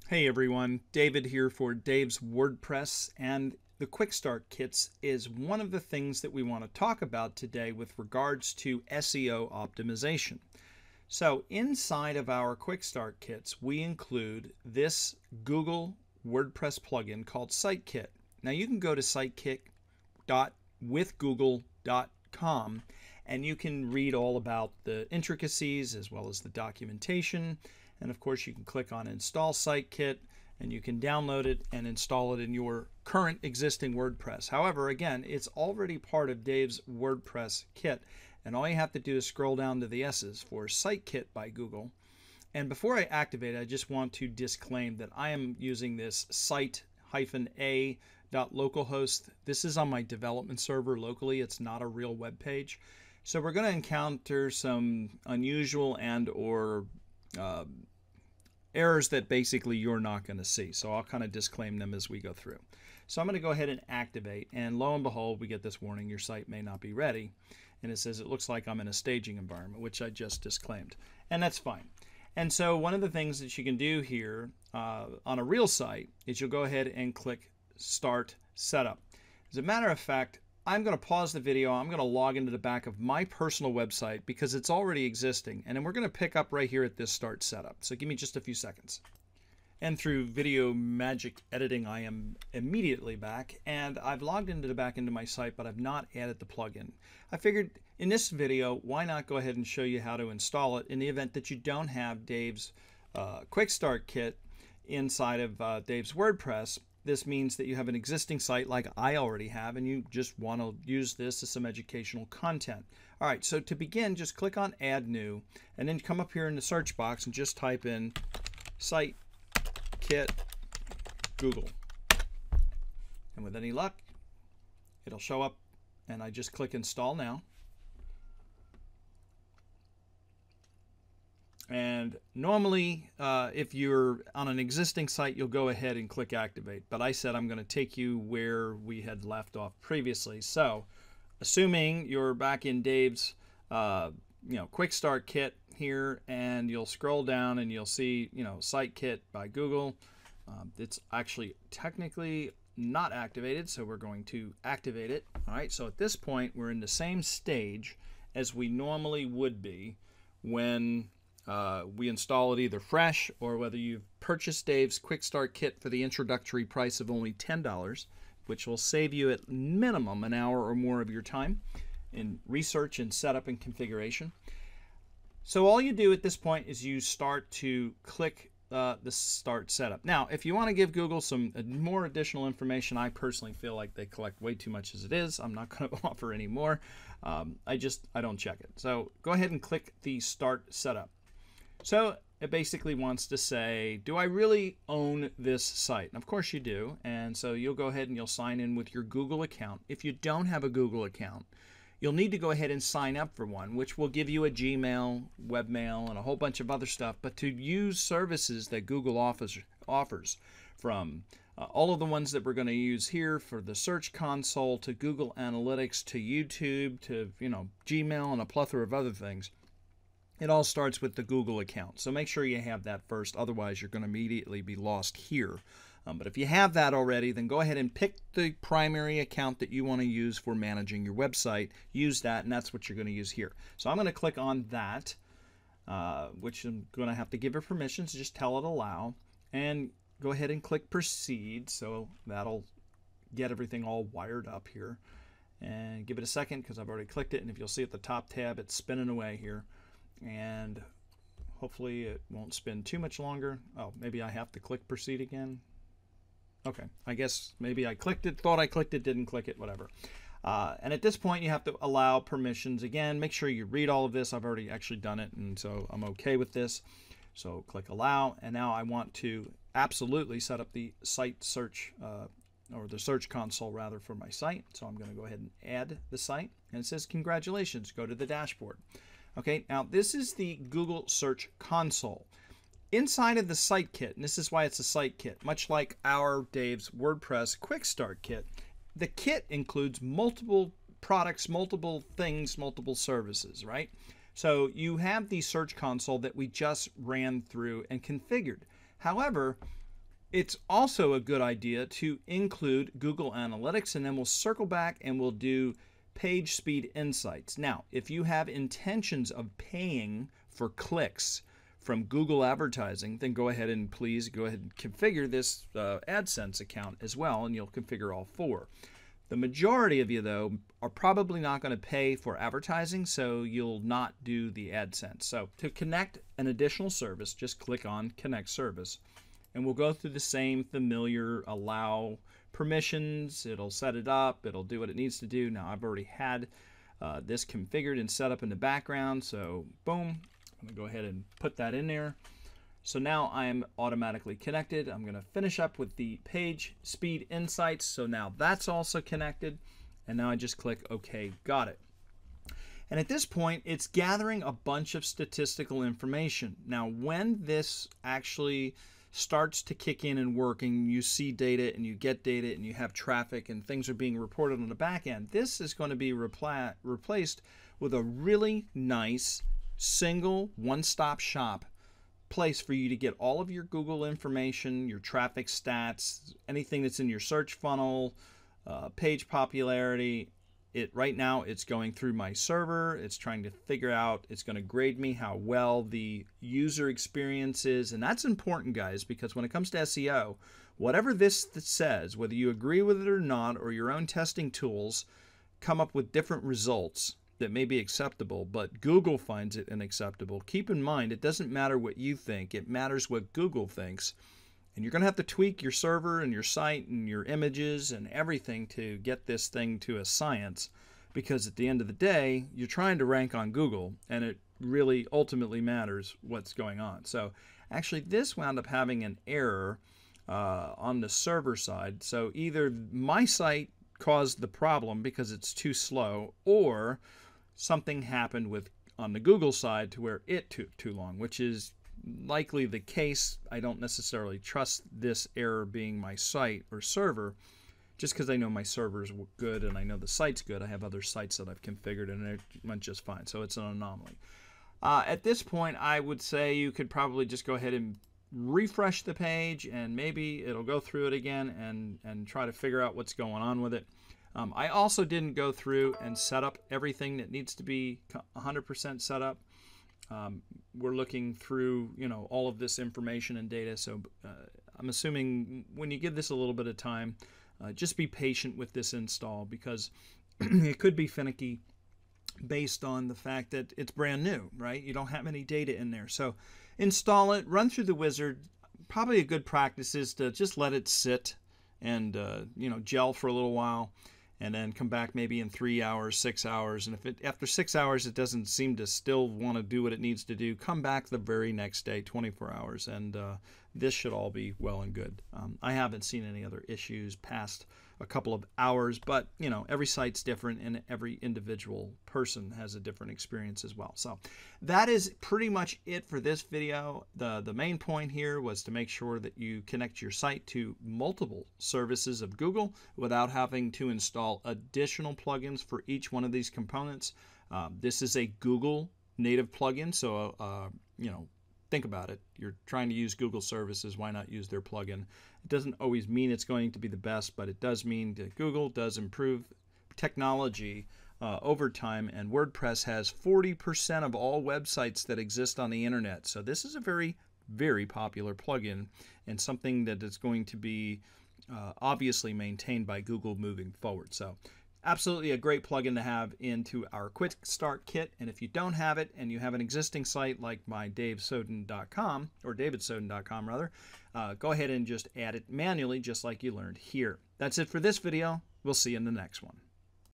Hey everyone, David here for Dave's WordPress, and the Quickstart Kits is one of the things that we want to talk about today with regards to SEO optimization. So inside of our Quickstart Kits, we include this Google WordPress plugin called SiteKit. Now you can go to sitekit.withgoogle.com and you can read all about the intricacies as well as the documentation. And of course you can click on Install SiteKit and you can download it and install it in your current existing WordPress. However, again, it's already part of Dave's WordPress kit, and all you have to do is scroll down to the S's for SiteKit by Google. And before I activate it, I just want to disclaim that I am using this site-a.localhost. This is on my development server locally. It's not a real web page. So we're going to encounter some unusual and or errors that basically you're not going to see. So I'll kind of disclaim them as we go through. So I'm going to go ahead and activate, and lo and behold, we get this warning, your site may not be ready. And it says it looks like I'm in a staging environment, which I just disclaimed. And that's fine. And so one of the things that you can do here on a real site is you'll go ahead and click Start Setup. As a matter of fact, I'm going to pause the video. I'm going to log into the back of my personal website because it's already existing. And then we're going to pick up right here at this Start Setup. So give me just a few seconds. And through video magic editing, I am immediately back. And I've logged back into my site, but I've not added the plugin. I figured in this video, why not go ahead and show you how to install it in the event that you don't have Dave's Quickstart Kit inside of Dave's WordPress. This means that you have an existing site like I already have, and you just want to use this as some educational content. All right, so to begin, just click on Add New, and then come up here in the search box and just type in Site Kit Google. And with any luck, it'll show up, and I just click Install Now. And normally, if you're on an existing site, you'll go ahead and click Activate. But I said I'm going to take you where we had left off previously. So, assuming you're back in Dave's, Quickstart Kit here, and you'll scroll down and you'll see, Site Kit by Google. It's actually technically not activated, so we're going to activate it. All right. So at this point, we're in the same stage as we normally would be when we install it either fresh or whether you've purchased Dave's Quickstart Kit for the introductory price of only $10, which will save you at minimum an hour or more of your time in research and setup and configuration. So all you do at this point is you start to click the Start Setup. Now, if you want to give Google some more additional information, I personally feel like they collect way too much as it is. I'm not going to offer any more. I don't check it. So go ahead and click the Start Setup. So it basically wants to say, do I really own this site? And of course you do. And so you'll go ahead and you'll sign in with your Google account. If you don't have a Google account, you'll need to go ahead and sign up for one, which will give you a Gmail, webmail, and a whole bunch of other stuff. But to use services that Google offers from all of the ones that we're going to use here, for the Search Console to Google Analytics to YouTube to Gmail and a plethora of other things, it all starts with the Google account. So make sure you have that first. Otherwise, you're going to immediately be lost here. But if you have that already, then go ahead and pick the primary account that you want to use for managing your website. Use that, and that's what you're going to use here. So I'm going to click on that, which I'm going to have to give it permission. So just tell it allow. And go ahead and click Proceed. So that'll get everything all wired up here. And give it a second because I've already clicked it. And if you'll see at the top tab, it's spinning away here. And hopefully it won't spin too much longer. Oh, maybe I have to click Proceed again. Okay, I guess maybe I clicked it, thought I clicked it, didn't click it, whatever. And at this point, you have to allow permissions. Again, make sure you read all of this. I've already actually done it, and so I'm okay with this. So click Allow, and now I want to absolutely set up the site search, or the Search Console, rather, for my site. So I'm going to go ahead and add the site, and it says, congratulations, go to the dashboard. Okay, now this is the Google Search Console. Inside of the Site Kit, and this is why it's a Site Kit, much like our Dave's WordPress Quickstart Kit, the kit includes multiple products, multiple things, multiple services, right? So you have the Search Console that we just ran through and configured. However, It's also a good idea to include Google Analytics, and then we'll circle back and we'll do page speed insights. Now, if you have intentions of paying for clicks from Google advertising, then go ahead and please go ahead and configure this AdSense account as well, and you'll configure all four. The majority of you, though, are probably not going to pay for advertising, so you'll not do the AdSense. So to connect an additional service, just click on Connect Service, and we'll go through the same familiar allow permissions. It'll set it up. It'll do what it needs to do. Now, I've already had this configured and set up in the background, so boom, I'm going to go ahead and put that in there. So now I am automatically connected. I'm going to finish up with the page speed insights. So now that's also connected. And now I just click OK, got it. And at this point, it's gathering a bunch of statistical information. Now, when this actually starts to kick in and working, you see data and you get data and you have traffic and things are being reported on the back end, this is going to be replaced with a really nice single one-stop shop place for you to get all of your Google information, your traffic stats, anything that's in your search funnel, page popularity. Right now it's going through my server. It's trying to figure out, it's going to grade me how well the user experience is. And that's important, guys, because when it comes to SEO, whatever this says, whether you agree with it or not, or your own testing tools come up with different results that may be acceptable, but Google finds it unacceptable. Keep in mind, it doesn't matter what you think. It matters what Google thinks. And you're going to have to tweak your server and your site and your images and everything to get this thing to a science, because at the end of the day, you're trying to rank on Google, and it really ultimately matters what's going on. So actually, this wound up having an error on the server side. So either my site caused the problem because it's too slow, or something happened on the Google side to where it took too long, which is likely the case. I don't necessarily trust this error being my site or server, just because I know my server's good and I know the site's good. I have other sites that I've configured and it went just fine, so it's an anomaly. At this point, I would say you could probably just go ahead and refresh the page, and maybe it'll go through it again and try to figure out what's going on with it. I also didn't go through and set up everything that needs to be 100% set up. We're looking through, all of this information and data. So I'm assuming when you give this a little bit of time, just be patient with this install, because it could be finicky based on the fact that it's brand new, right? You don't have any data in there. So install it, run through the wizard. Probably a good practice is to just let it sit and gel for a little while, and then come back maybe in 3 hours, 6 hours. And if after 6 hours it doesn't seem to still want to do what it needs to do, come back the very next day, 24 hours, and this should all be well and good. I haven't seen any other issues past a couple of hours, but every site's different and every individual person has a different experience as well. So that is pretty much it for this video. The main point here was to make sure that you connect your site to multiple services of Google without having to install additional plugins for each one of these components. This is a Google native plugin, so think about it. You're trying to use Google services. Why not use their plugin? It doesn't always mean it's going to be the best, but it does mean that Google does improve technology over time, and WordPress has 40% of all websites that exist on the internet. So this is a very, very popular plugin, and something that is going to be obviously maintained by Google moving forward. So absolutely a great plugin to have into our Quickstart Kit. And if you don't have it and you have an existing site like my davidsoden.com, or davidsoden.com rather, go ahead and just add it manually, just like you learned here. That's it for this video. We'll see you in the next one.